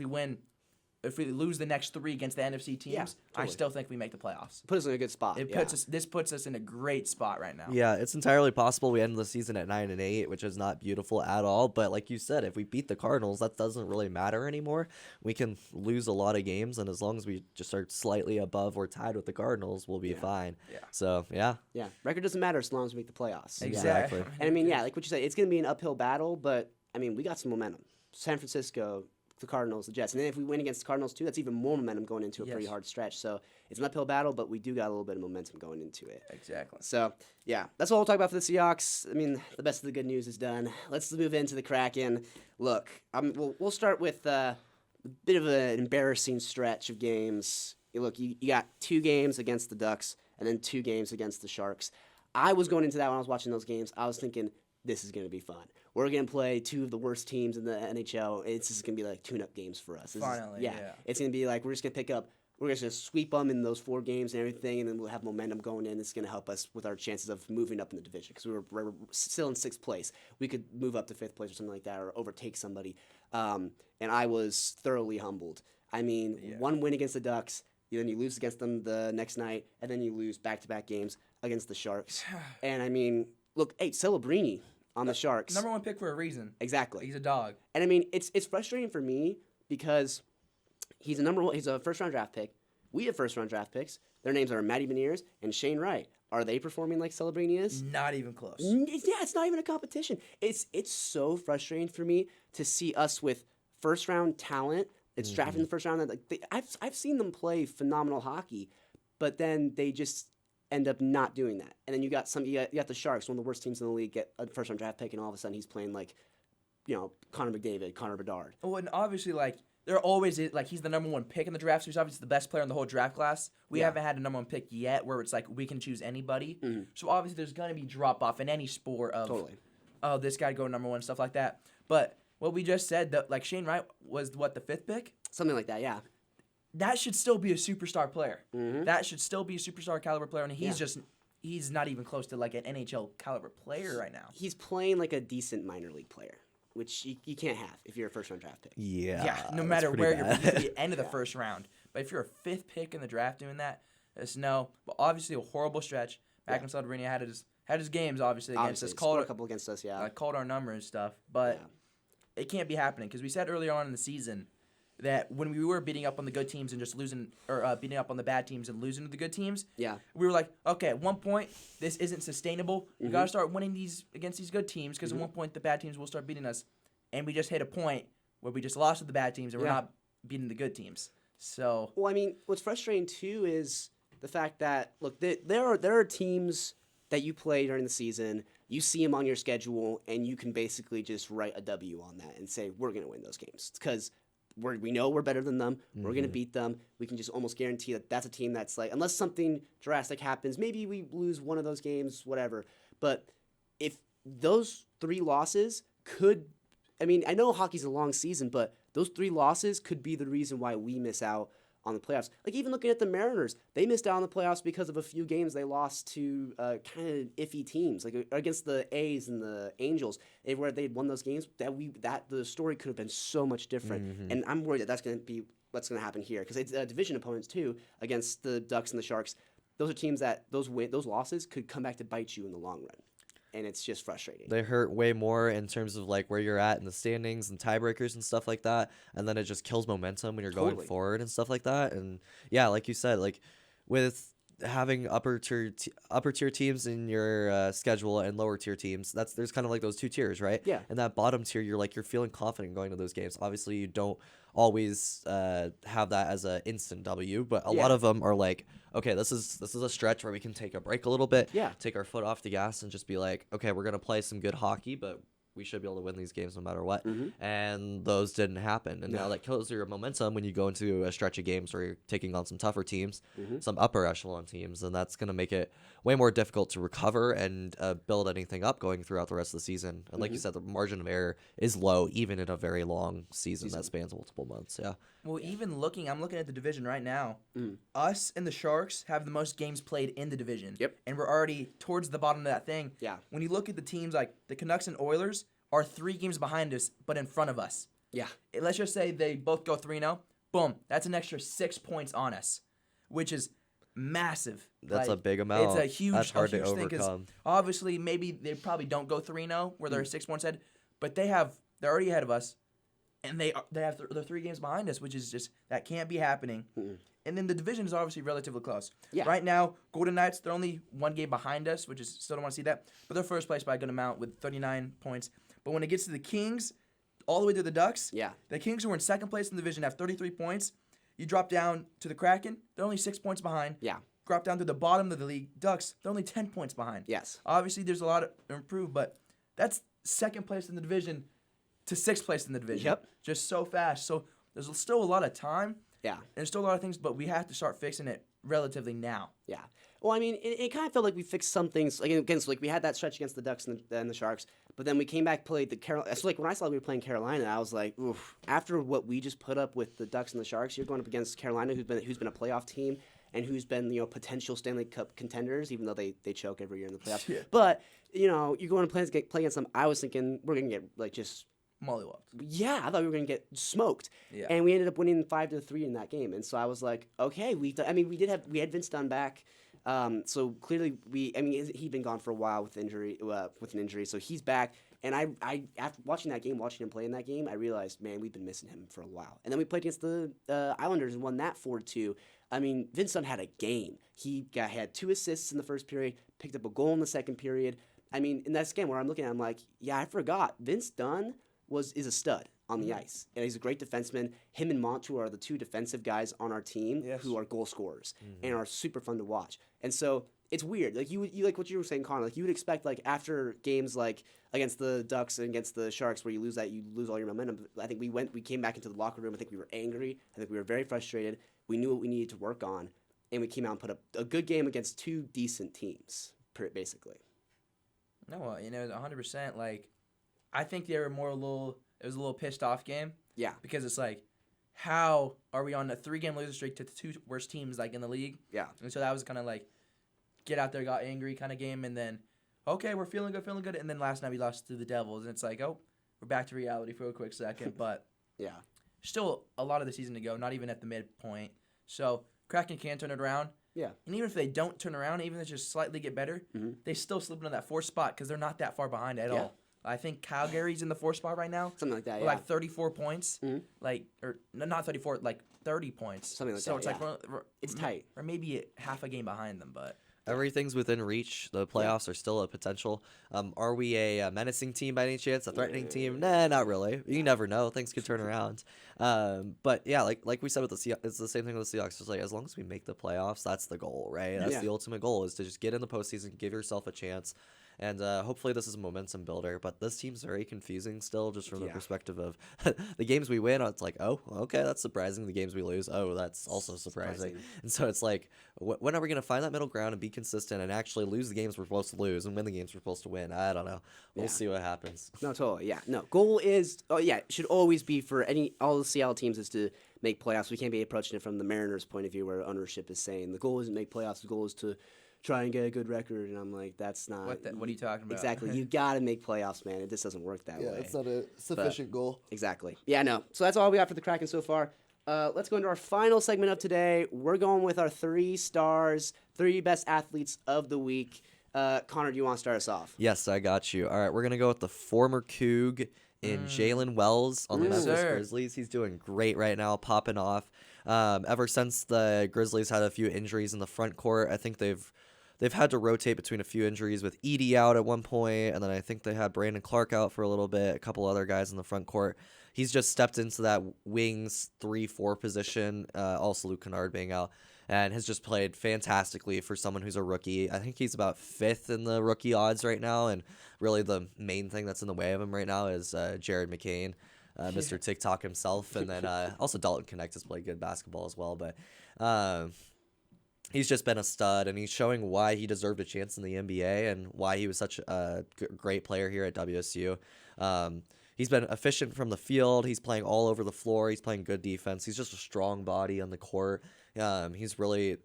we lose the next 3 against the NFC teams, Yeah, I totally. still think we make the playoffs. Put us in a good spot. This puts us in a great spot right now. Yeah, it's entirely possible we end the season at 9-8, which is not beautiful at all. But like you said, if we beat the Cardinals, that doesn't really matter anymore. We can lose a lot of games, and as long as we just are slightly above or tied with the Cardinals, we'll be fine. Yeah. So, yeah. Yeah. Record doesn't matter as long as we make the playoffs. Exactly. And I mean, yeah, like what you said, it's going to be an uphill battle, but I mean, we got some momentum. San Francisco, the Cardinals, the Jets. And then if we win against the Cardinals too, that's even more momentum going into a pretty hard stretch. So it's an uphill battle, but we do got a little bit of momentum going into it. Exactly. So, yeah, that's all we'll talk about for the Seahawks. I mean, the best of the good news is done. Let's move into the Kraken. Look, we'll start with a bit of an embarrassing stretch of games. Look, you got 2 games against the Ducks and then 2 games against the Sharks. I was going into that when I was watching those games. I was thinking, this is going to be fun. We're going to play 2 of the worst teams in the NHL. It's just going to be like tune-up games for us. Finally, yeah. It's going to be like we're just going to pick up. We're going to sweep them in those 4 games and everything, and then we'll have momentum going in. It's going to help us with our chances of moving up in the division because we're still in 6th place. We could move up to 5th place or something like that or overtake somebody. And I was thoroughly humbled. I mean, 1 win against the Ducks, then you lose against them the next night, and then you lose back-to-back games against the Sharks. And, I mean, look, hey, Celebrini on the Sharks. Number 1 pick for a reason. Exactly. He's a dog. And, I mean, it's frustrating for me because he's a first-round draft pick. We have first-round draft picks. Their names are Matty Beniers and Shane Wright. Are they performing like Celebrini is? Not even close. Yeah, it's not even a competition. It's so frustrating for me to see us with first-round talent. It's drafted in the first round. I've seen them play phenomenal hockey, but then they just end up not doing that. And then you got the Sharks, one of the worst teams in the league, get a first-round draft pick, and all of a sudden he's playing like, Connor McDavid, Connor Bedard. Well, and obviously, there always is, he's the number 1 pick in the draft, so he's obviously the best player in the whole draft class. We haven't had a number 1 pick yet where it's like we can choose anybody. Mm-hmm. So obviously there's going to be drop-off in any sport of, oh, this guy go number 1, stuff like that. But what we just said, that Shane Wright was, the 5th pick? Something like that, yeah. That should still be a superstar player. Mm-hmm. That should still be a superstar caliber player, and he's not even close to, an NHL caliber player right now. He's playing like a decent minor league player, which you can't have if you're a first-round draft pick. Yeah, no matter where you're at the end of the first round. But if you're a 5th pick in the draft doing that, just no. But obviously a horrible stretch. Back in Celebrini had his games, obviously, against us. Scored a couple against us, yeah. Called our number and stuff. But it can't be happening because we said earlier on in the season that when we were beating up on the good teams and just losing, or beating up on the bad teams and losing to the good teams, we were like, okay, at one point, this isn't sustainable. We got to start winning these against these good teams because at one point the bad teams will start beating us. And we just hit a point where we just lost to the bad teams and we're not beating the good teams. So, well, I mean, what's frustrating too is the fact that, look, there are teams that you play during the season, you see them on your schedule, and you can basically just write a W on that and say, we're going to win those games. Because we know we're better than them. We're going to beat them. We can just almost guarantee that that's a team that's like, unless something drastic happens, maybe we lose one of those games, whatever. But if those 3 losses could, I mean, I know hockey's a long season, but those 3 losses could be the reason why we miss out on the playoffs. Like, even looking at the Mariners, they missed out on the playoffs because of a few games they lost to kind of iffy teams, like against the A's and the Angels, where they'd won those games. The story could have been so much different, and I'm worried that that's going to be what's going to happen here because it's division opponents too against the Ducks and the Sharks. Those are teams that those losses could come back to bite you in the long run. And it's just frustrating. They hurt way more in terms of where you're at in the standings and tiebreakers and stuff like that. And then it just kills momentum when you're going forward and stuff like that. And yeah, like you said, with having upper tier teams in your schedule and lower tier teams, there's kind of those 2 tiers, right? Yeah. And that bottom tier, you're feeling confident going to those games. Obviously, you don't always have that as an instant W, but a lot of them are okay, this is a stretch where we can take a break a little bit, take our foot off the gas and just be okay, we're going to play some good hockey, but we should be able to win these games no matter what. And those didn't happen. And now that kills your momentum when you go into a stretch of games where you're taking on some tougher teams, some upper echelon teams, and that's going to make it way more difficult to recover and build anything up going throughout the rest of the season. And like you said, the margin of error is low, even in a very long season that spans multiple months. Yeah. Well, I'm looking at the division right now. Us and the Sharks have the most games played in the division. Yep. And we're already towards the bottom of that thing. Yeah. When you look at the teams like the Canucks and Oilers are 3 games behind us, but in front of us. Yeah. Let's just say they both go 3-0. Boom. That's an extra 6 points on us, which is massive. That's a big amount. It's a huge, That's hard a huge to thing because overcome. obviously maybe they probably don't go 3-0 where they're 6 points ahead, but they're already ahead of us. And they're 3 games behind us, which is just, that can't be happening. And then the division is obviously relatively close. Yeah. Right now, Golden Knights, they're only 1 game behind us, which is, still don't want to see that. But they're first place by a good amount with 39 points. But when it gets to the Kings, all the way to the Ducks. Yeah. The Kings, who are in second place in the division, have 33 points. You drop down to the Kraken, they're only 6 points behind. Yeah. Drop down to the bottom of the league, Ducks, they're only 10 points behind. Yes. Obviously, there's a lot to improve, but that's second place in the division to sixth place in the division. Yep. Just so fast. So there's still a lot of time. Yeah. There's still a lot of things, but we have to start fixing it relatively now. Yeah. Well, I mean, it kind of felt like we fixed some things. Like against, like we had that stretch against the Ducks and the Sharks, but then we came back, played the Carolina. So like when I saw we were playing Carolina, I was like, oof. After what we just put up with the Ducks and the Sharks, you're going up against Carolina, who's been a playoff team and who's been potential Stanley Cup contenders, even though they choke every year in the playoffs. Yeah. But you're going to play against them. I was thinking we're gonna get like just. Mollywopped. Yeah, I thought we were gonna get smoked, and we ended up winning 5-3 in that game. And so I was like, okay, we had Vince Dunn back, so clearly he'd been gone for a while with an injury, so he's back. And I after watching him play in that game, I realized, man, we've been missing him for a while. And then we played against the Islanders and won that 4-2. I mean, Vince Dunn had a game. He had 2 assists in the first period, picked up a goal in the second period. I mean, in that game where I'm looking at, I'm like, yeah, I forgot Vince Dunn is a stud on the ice, and he's a great defenseman. Him and Montu are the 2 defensive guys on our team who are goal scorers and are super fun to watch. And so it's weird. Like you like what you were saying, Connor. Like you would expect like after games like against the Ducks and against the Sharks where you lose all your momentum. I think we came back into the locker room. I think we were angry. I think we were very frustrated. We knew what we needed to work on, and we came out and put up a good game against 2 decent teams, basically. No, well, 100%. Like, I think they were it was a little pissed off game. Yeah. Because it's like, how are we on a 3-game losing streak to the 2 worst teams like in the league? Yeah. And so that was kind of like, get out there, got angry kind of game, and then, okay, we're feeling good, and then last night we lost to the Devils, and it's like, oh, we're back to reality for a quick second, but yeah, still a lot of the season to go, not even at the midpoint. So Kraken can turn it around. Yeah. And even if they don't turn around, even if they just slightly get better, they still slip into that 4th spot because they're not that far behind at all. I think Calgary's in the 4th spot right now. Something like that, with like 34 points. Like, or not 34, like 30 points. Something like so that, it's yeah. like, It's tight. Or maybe half a game behind them, but. Everything's within reach. The playoffs are still a potential. Are we a menacing team by any chance? A threatening team? Nah, not really. You never know. Things could turn around. But yeah, like we said with the Seahawks, it's the same thing with the Seahawks. It's like as long as we make the playoffs, that's the goal, right? That's the ultimate goal, is to just get in the postseason, give yourself a chance. And hopefully this is a momentum builder. But this team's very confusing still, just from the perspective of the games we win. It's like, oh, okay, that's surprising. The games we lose, oh, that's also surprising. And so it's like, when are we going to find that middle ground and be consistent and actually lose the games we're supposed to lose and win the games we're supposed to win? I don't know. We'll see what happens. No, totally. Yeah. No, goal is, should always be for all the Seattle teams is to make playoffs. We can't be approaching it from the Mariners' point of view where ownership is saying the goal isn't make playoffs. The goal is to try and get a good record, and I'm like, that's not. What are you talking about? Exactly. You got to make playoffs, man. It just doesn't work that way. Yeah, it's not a sufficient goal. Exactly. Yeah, no. So that's all we got for the Kraken so far. Let's go into our final segment of today. We're going with our 3 stars, 3 best athletes of the week. Connor, do you want to start us off? Yes, I got you. All right, we're going to go with the former Coug in Jalen Wells on the Memphis Grizzlies. He's doing great right now, popping off. Ever since the Grizzlies had a few injuries in the front court, I think they've had to rotate between a few injuries with Edey out at one point, and then I think they had Brandon Clark out for a little bit, a couple other guys in the front court. He's just stepped into that wings 3-4 position, also Luke Kennard being out, and has just played fantastically for someone who's a rookie. I think he's about 5th in the rookie odds right now, and really the main thing that's in the way of him right now is Jared McCain, Mr. TikTok himself, and then also Dalton Connect has played good basketball as well, but he's just been a stud, and he's showing why he deserved a chance in the NBA and why he was such a great player here at WSU. He's been efficient from the field. He's playing all over the floor. He's playing good defense. He's just a strong body on the court. He's really,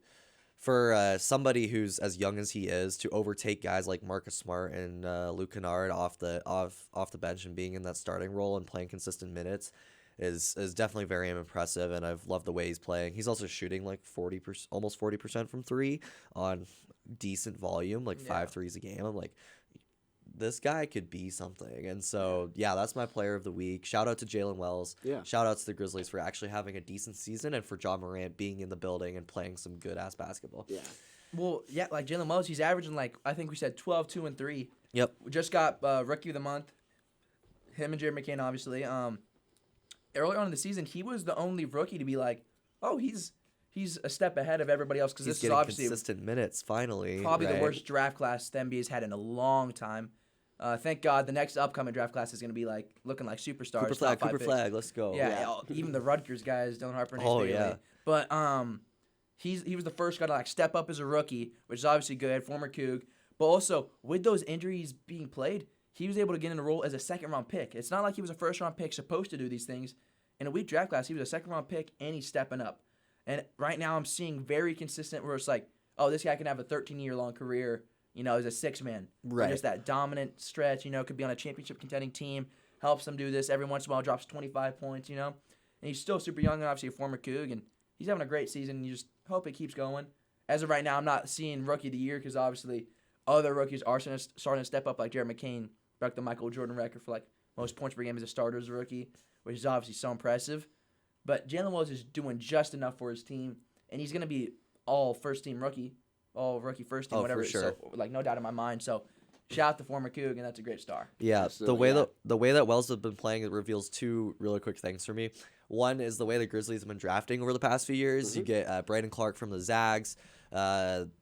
for somebody who's as young as he is, to overtake guys like Marcus Smart and Luke Kennard off the bench and being in that starting role and playing consistent minutes is definitely very impressive, and I've loved the way he's playing. He's also shooting like 40%, almost 40% from 3 on decent volume, like 5 threes a game. I'm like, this guy could be something. And so, yeah, that's my player of the week. Shout out to Jalen Wells. Yeah. Shout out to the Grizzlies for actually having a decent season and for John Morant being in the building and playing some good-ass basketball. Yeah. Well, yeah, like Jalen Wells, he's averaging I think we said 12, 2, and 3. Yep. We just got Rookie of the Month. him and Jared McCain, obviously. Early on in the season, he was the only rookie to be like, oh, he's a step ahead of everybody else because He's this is getting obviously consistent minutes finally. probably the right? worst draft class the NBA's had in a long time. Thank God the next upcoming draft class is going to be like looking like superstars. Cooper Flag, let's go. Yeah, even the Rutgers guys, Dylan Harper and Oh, Hayes Bailey. yeah. But he was the first guy to like step up as a rookie, which is obviously good, former Coug. But also with those injuries being played, he was able to get in a role as a second-round pick. It's not like he was a first-round pick supposed to do these things. In a weak draft class, he was a second-round pick, and he's stepping up. And right now I'm seeing very consistent where it's like, oh, this guy can have a 13-year-long career, as a six-man. Right. Just that dominant stretch, could be on a championship contending team, helps them do this. Every once in a while drops 25 points, And he's still super young and obviously a former Coug, and he's having a great season. You just hope it keeps going. As of right now, I'm not seeing Rookie of the Year because obviously other rookies are starting to step up, like Jared McCain broke the Michael Jordan record for like most points per game as a starter as a rookie, which is obviously so impressive. But Jalen Willis is doing just enough for his team, and he's going to be all first-team rookie, all rookie first-team, whatever. For sure. So, like, no doubt in my mind. So, shout out to former Coug, and that's a great star. Yeah, Absolutely, the way that Wells has been playing, it reveals two really quick things for me. One is the way the Grizzlies have been drafting over the past few years. You get Brandon Clark from the Zags.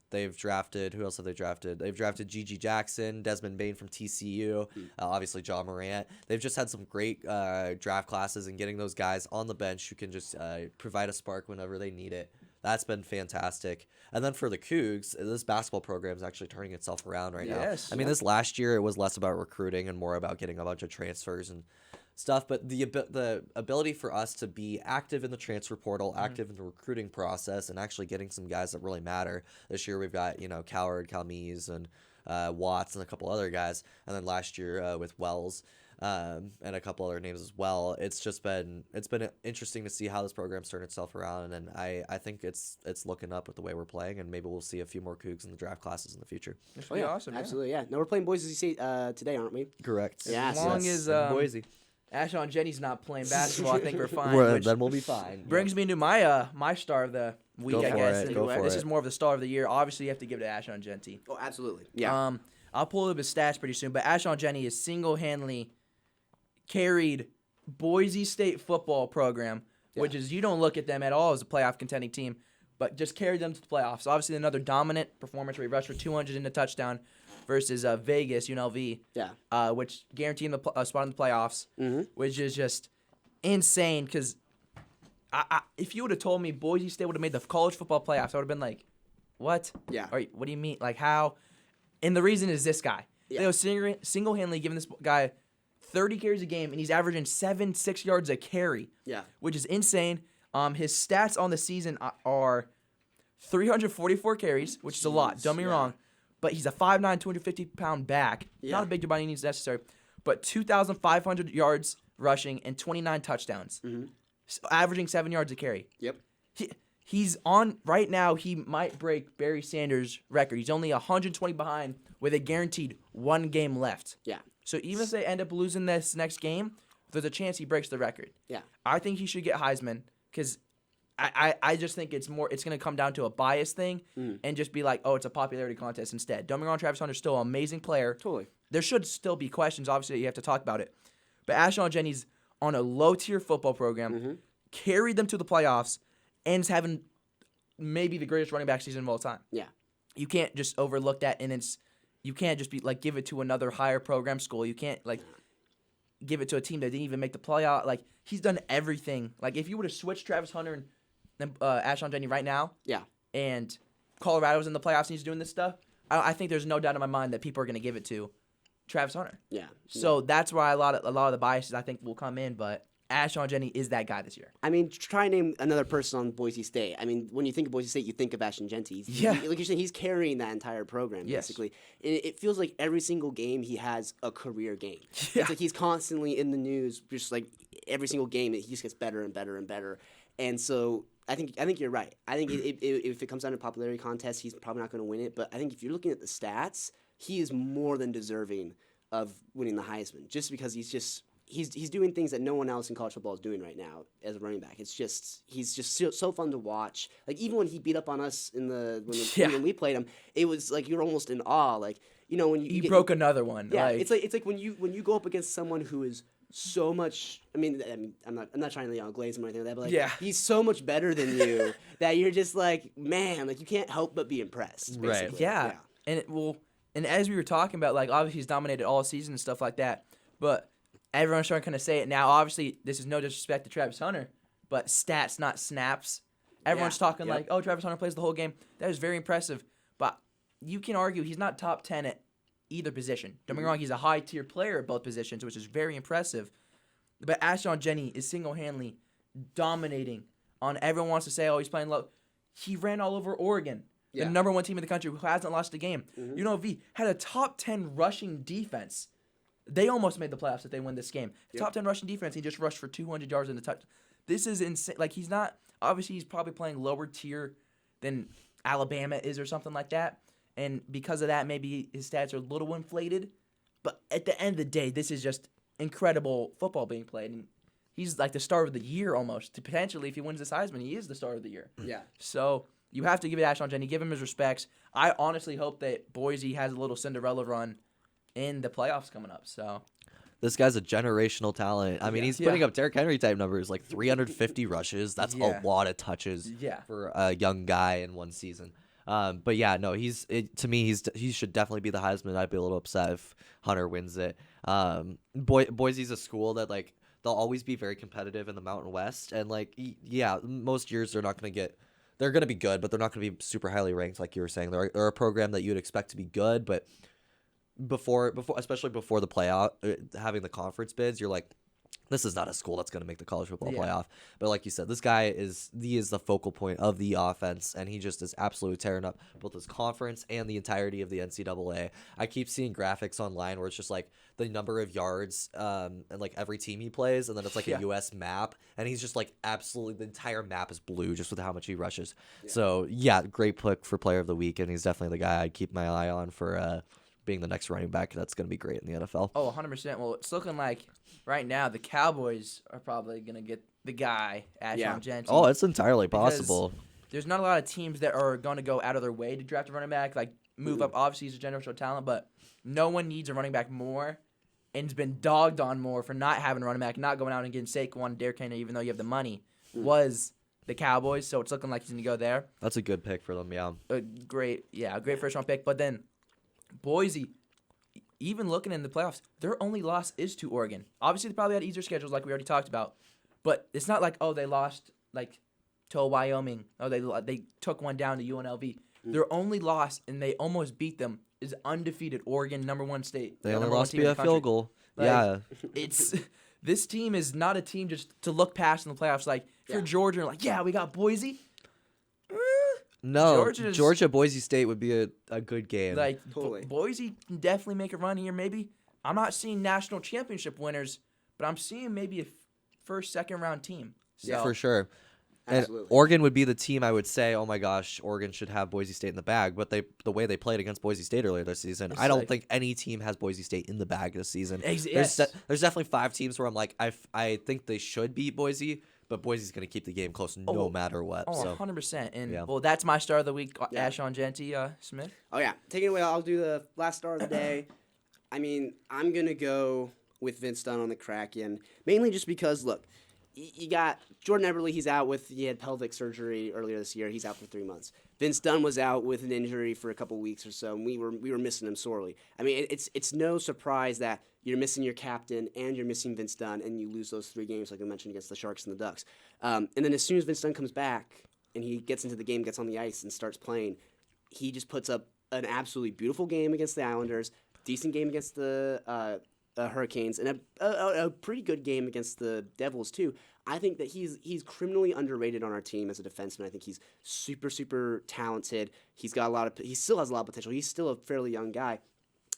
They've drafted, who else have they drafted? They've drafted G.G. Jackson, Desmond Bane from TCU, obviously John Morant. They've just had some great draft classes, and getting those guys on the bench who can just provide a spark whenever they need it. That's been fantastic. And then for the Cougs, this basketball program is actually turning itself around right now. I mean, this last year, it was less about recruiting and more about getting a bunch of transfers and stuff, but the ability for us to be active in the transfer portal, active in the recruiting process, and actually getting some guys that really matter. This year we've got Coward, Calmes, and Watts, and a couple other guys, and then last year with Wells and a couple other names as well. It's been interesting to see how this program's turned itself around, and I think it's looking up with the way we're playing, and maybe we'll see a few more Cougs in the draft classes in the future. Which would be awesome. Absolutely, yeah. No, we're playing Boise State today, aren't we? Correct. Yeah, As long as Boise. Ashon Jenny's not playing basketball, I think we're fine. Then we'll be fine. Brings me into my star of the week, Go I for guess. it, And go for this it. is more of the star of the year. Obviously, you have to give it to Ashon Jenty. Oh, absolutely. Yeah. I'll pull up his stats pretty soon, but Ashon Jenny has single-handedly carried Boise State football program, which is, you don't look at them at all as a playoff contending team, but just carried them to the playoffs. Obviously, another dominant performance where he rushed for 200 in the touchdown versus Vegas, UNLV, which guaranteed him a spot in the playoffs, which is just insane because if you would have told me Boise State would have made the college football playoffs, I would have been like, what? Yeah. Or, what do you mean? Like, how? And the reason is this guy. Yeah. They were single-handedly giving this guy 30 carries a game, and he's averaging 6 yards a carry, which is insane. His stats on the season are 344 carries, which is a lot. Don't get me wrong. But he's a 5'9", 250-pound back. Not a big dude by any means necessary. But 2,500 yards rushing and 29 touchdowns. Averaging 7 yards a carry. Yep. He's on, right now, he might break Barry Sanders' record. He's only 120 behind with a guaranteed 1 game left. Yeah. So even if they end up losing this next game, there's a chance he breaks the record. Yeah. I think he should get Heisman because I just think it's going to come down to a bias thing and just be like, oh, it's a popularity contest instead. Don't get me wrong, Travis Hunter's still an amazing player. Totally. There should still be questions, obviously, you have to talk about it. But Ashon Jenny's on a low-tier football program, carried them to the playoffs, and is having maybe the greatest running back season of all time. Yeah. You can't just overlook that, and you can't just be like give it to another higher program school. You can't like give it to a team that didn't even make the playoff. Like, he's done everything. Like, if you would have switched Travis Hunter and Ashon Jenny right now, and Colorado's in the playoffs and he's doing this stuff, I think there's no doubt in my mind that people are going to give it to Travis Hunter. Yeah. So that's why a lot of the biases I think will come in, but Ashon Jenny is that guy this year. I mean, try and name another person on Boise State. I mean, when you think of Boise State, you think of Ashton Genty. Like you're saying, he's carrying that entire program, basically. And it feels like every single game he has a career game. It's like he's constantly in the news, just like every single game, he just gets better and better and better. And so I think you're right. I think if it comes down to popularity contest, he's probably not going to win it. But I think if you're looking at the stats, he is more than deserving of winning the Heisman, just because he's doing things that no one else in college football is doing right now as a running back. He's just so fun to watch. Like, even when he beat up on us when we played him, it was like you're almost in awe. Like, when you broke another one. Yeah, it's like when you go up against someone who is so much. I mean, I'm not trying to glaze him or anything like that, but like, Yeah. he's so much better than you that you're just like, man, like you can't help but be impressed. Right. Basically. Yeah. And as we were talking about, like, obviously he's dominated all season and stuff like that, but everyone's starting to kind of say it now. Obviously, this is no disrespect to Travis Hunter, but stats, not snaps. Everyone's talking like, oh, Travis Hunter plays the whole game. That is very impressive, but you can argue he's not top 10 at either position. Don't get me wrong, he's a high-tier player at both positions, which is very impressive. But Ashon Jenney is single-handedly dominating on everyone wants to say, oh, he's playing low. He ran all over Oregon, the number 1 team in the country who hasn't lost a game. UNLV had a top 10 rushing defense. They almost made the playoffs if they win this game. Top 10 rushing defense, he just rushed for 200 yards in the touch. This is insane. Like, he's not, obviously he's probably playing lower tier than Alabama is or something like that. And because of that, maybe his stats are a little inflated. But at the end of the day, this is just incredible football being played. And he's like the star of the year almost. Potentially, if he wins this Heisman, he is the star of the year. Yeah. So you have to give it to Ashon Jenney. Give him his respects. I honestly hope that Boise has a little Cinderella run in the playoffs coming up. So This guy's a generational talent. I mean, he's putting up Derrick Henry type numbers, like 350 rushes. That's a lot of touches for a young guy in one season. But yeah, no, to me, he should definitely be the Heisman. I'd be a little upset if Hunter wins it. Boise's a school that like they'll always be very competitive in the Mountain West, and like most years they're not going to get. They're going to be good, but they're not going to be super highly ranked, like you were saying. They're a program that you'd expect to be good, but especially before the playoff, having the conference bids, you're like, this is not a school that's going to make the college football playoff. But like you said, this guy is the focal point of the offense, and he just is absolutely tearing up both his conference and the entirety of the NCAA. I keep seeing graphics online where it's just like the number of yards and like every team he plays, and then it's like a U.S. map, and he's just like absolutely the entire map is blue just with how much he rushes. Yeah. So yeah, great pick for Player of the Week, and he's definitely the guy I'd keep my eye on for being the next running back that's going to be great in the NFL. Oh, 100%. Well, it's looking like right now the Cowboys are probably going to get the guy, Ashon Jenney. Oh, it's entirely possible. There's not a lot of teams that are going to go out of their way to draft a running back, like move up. Obviously, he's a generational talent, but no one needs a running back more and has been dogged on more for not having a running back, not going out and getting Saquon, Derrick Henry, even though you have the money, was the Cowboys. So it's looking like he's going to go there. That's a good pick for them, yeah. A great first-round pick. But then Boise, even looking in the playoffs, their only loss is to Oregon. Obviously, they probably had easier schedules like we already talked about. But it's not like, oh, they lost like to Wyoming. Oh, they took one down to UNLV. Their only loss, and they almost beat them, is undefeated Oregon, number 1 state. They only lost via field goal. Like, this team is not a team just to look past in the playoffs. Like, if you're Georgia, like, we got Boise. No, Georgia Boise State would be a good game. Like, totally. Boise can definitely make a run here. Maybe I'm not seeing national championship winners, but I'm seeing maybe a first, second round team. So. Yeah, for sure. Absolutely. And Oregon would be the team I would say, oh my gosh, Oregon should have Boise State in the bag. But the way they played against Boise State earlier this season, I don't think any team has Boise State in the bag this season. There's definitely 5 teams where I'm like, I think they should beat Boise. But Boise's going to keep the game close no matter what. Oh, so. 100%. And, well, that's my star of the week, Ashon Jenney, Smith. Oh, yeah. Take it away. I'll do the last star of the day. I mean, I'm going to go with Vince Dunn on the Kraken, mainly just because, look, you got Jordan Eberle. He had pelvic surgery earlier this year. He's out for 3 months. Vince Dunn was out with an injury for a couple weeks or so, and we were missing him sorely. I mean, it's no surprise that you're missing your captain and you're missing Vince Dunn, and you lose those 3 games, like I mentioned, against the Sharks and the Ducks. And then as soon as Vince Dunn comes back and he gets into the game, gets on the ice, and starts playing, he just puts up an absolutely beautiful game against the Islanders, decent game against the Hurricanes, and a pretty good game against the Devils too. I think that he's criminally underrated on our team as a defenseman. I think he's super, super talented. He still has a lot of potential. He's still a fairly young guy.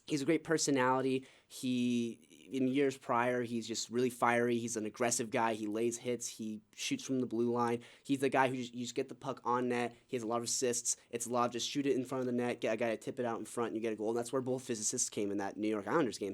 He's a great personality. In years prior, he's just really fiery. He's an aggressive guy. He lays hits. He shoots from the blue line. He's the guy who you just get the puck on net. He has a lot of assists. It's a lot of just shoot it in front of the net, get a guy to tip it out in front, and you get a goal. And that's where both his assists came in that New York Islanders game.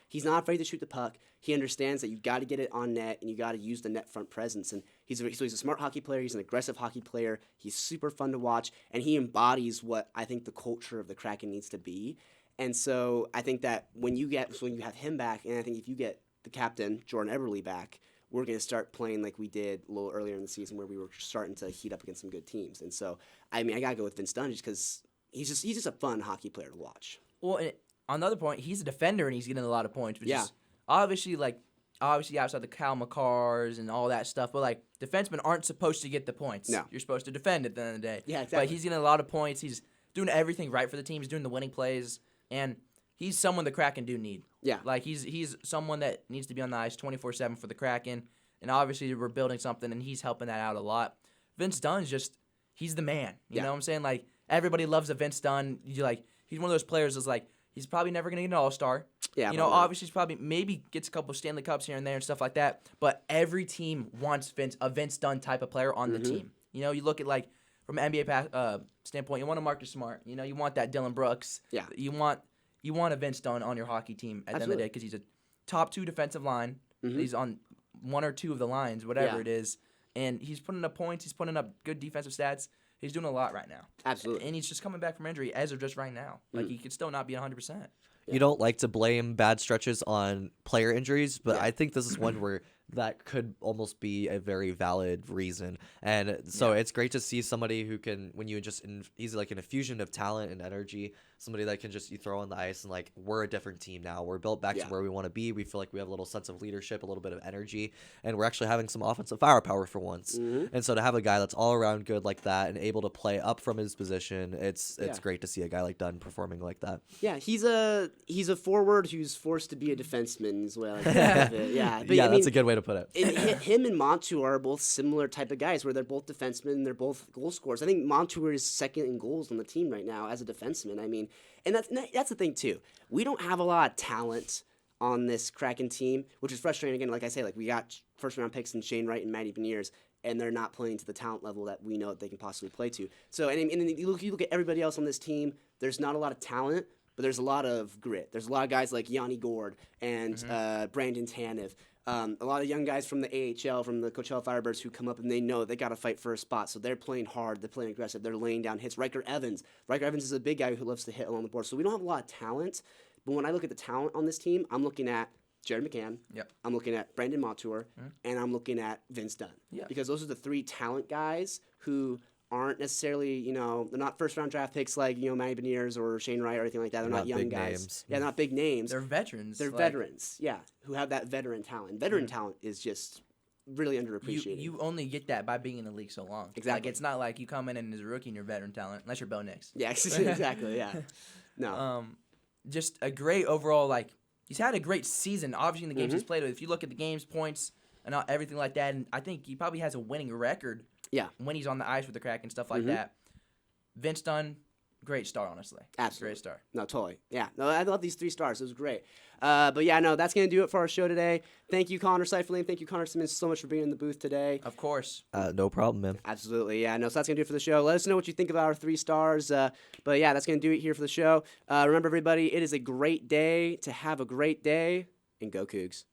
He's not afraid to shoot the puck. He understands that you got to get it on net, and you got to use the net front presence. And he's a smart hockey player. He's an aggressive hockey player. He's super fun to watch, and he embodies what I think the culture of the Kraken needs to be. And so I think that when you have him back, and I think if you get the captain, Jordan Eberle, back, we're going to start playing like we did a little earlier in the season where we were starting to heat up against some good teams. And so, I mean, I got to go with Vince Dunn just because he's just a fun hockey player to watch. Well, and on the other point, he's a defender and he's getting a lot of points, which Yeah. is obviously outside the Cal McCars and all that stuff, but like defensemen aren't supposed to get the points. No. You're supposed to defend at the end of the day. Yeah, exactly. But he's getting a lot of points. He's doing everything right for the team. He's doing the winning plays, and he's someone the Kraken do need. Yeah. Like he's someone that needs to be on the ice 24/7 for the Kraken, and obviously we're building something, and he's helping that out a lot. Vince Dunn's he's the man. You know what I'm saying? Like everybody loves a Vince Dunn. He's one of those players that's like he's probably never gonna get an All-Star. Yeah, Obviously he's probably maybe gets a couple Stanley Cups here and there and stuff like that. But every team wants a Vince Dunn type of player on the team. You look at like from an NBA standpoint, you want a Marcus Smart. You want that Dylan Brooks. Yeah. You want a Vince Dunn on your hockey team at the end of the day because he's a top 2 defensive line. He's on 1 or 2 of the lines, whatever it is, and he's putting up points. He's putting up good defensive stats. He's doing a lot right now. Absolutely. And he's just coming back from injury as of just right now. Like he could still not be 100%. You don't like to blame bad stretches on player injuries, but Yeah. I think this is one where that could almost be a very valid reason. And so it's great to see somebody who can, when you just, he's like an infusion of talent and energy, somebody that can just, you throw on the ice and like, we're a different team now. We're built back to where we want to be. We feel like we have a little sense of leadership, a little bit of energy, and we're actually having some offensive firepower for once. And so to have a guy that's all around good like that and able to play up from his position, it's great to see a guy like Dunn performing like that. Yeah, he's a forward who's forced to be a defenseman as well. Yeah, but Yeah, I mean, that's a good way to put it. him and Montour are both similar type of guys where they're both defensemen, they're both goal scorers. I think Montour is second in goals on the team right now as a defenseman. I mean, and that's the thing too. We don't have a lot of talent on this Kraken team, which is frustrating. Again, like I say, like we got first round picks in Shane Wright and Matty Beniers, and they're not playing to the talent level that we know that they can possibly play to. So, and you look at everybody else on this team, there's not a lot of talent, but there's a lot of grit. There's a lot of guys like Yanni Gord and Brandon Tanev. A lot of young guys from the AHL, from the Coachella Firebirds, who come up and they know they got to fight for a spot. So they're playing hard, they're playing aggressive, they're laying down hits. Riker Evans is a big guy who loves to hit along the board. So we don't have a lot of talent. But when I look at the talent on this team, I'm looking at Jared McCann, I'm looking at Brandon Montour, and I'm looking at Vince Dunn. Because those are the 3 talent guys who aren't necessarily, they're not first-round draft picks like, Matty Beniers or Shane Wright or anything like that. They're not young big guys. names. Yeah, not big names. They're veterans. They're veterans, who have that veteran talent. Veteran talent is just really underappreciated. You only get that by being in the league so long. Exactly. Like, it's not like you come in as a rookie and you're veteran talent, unless you're Bo Nix. Yeah, exactly, yeah. No. Just a great overall, he's had a great season, obviously, in the games he's played with. If you look at the games, points, and everything like that, and I think he probably has a winning record when he's on the ice with the Kraken, stuff like that. Vince Dunn, great star, honestly. Absolutely. Great star. No, totally. Yeah. No, I love these 3 stars. It was great. But yeah, no, that's going to do it for our show today. Thank you, Connor Seuferling. Thank you, Connor Simmons, so much for being in the booth today. Of course. No problem, man. Absolutely. Yeah. No, so that's going to do it for the show. Let us know what you think about our 3 stars. But yeah, that's going to do it here for the show. Remember, everybody, it is a great day to have a great day, and go Cougs.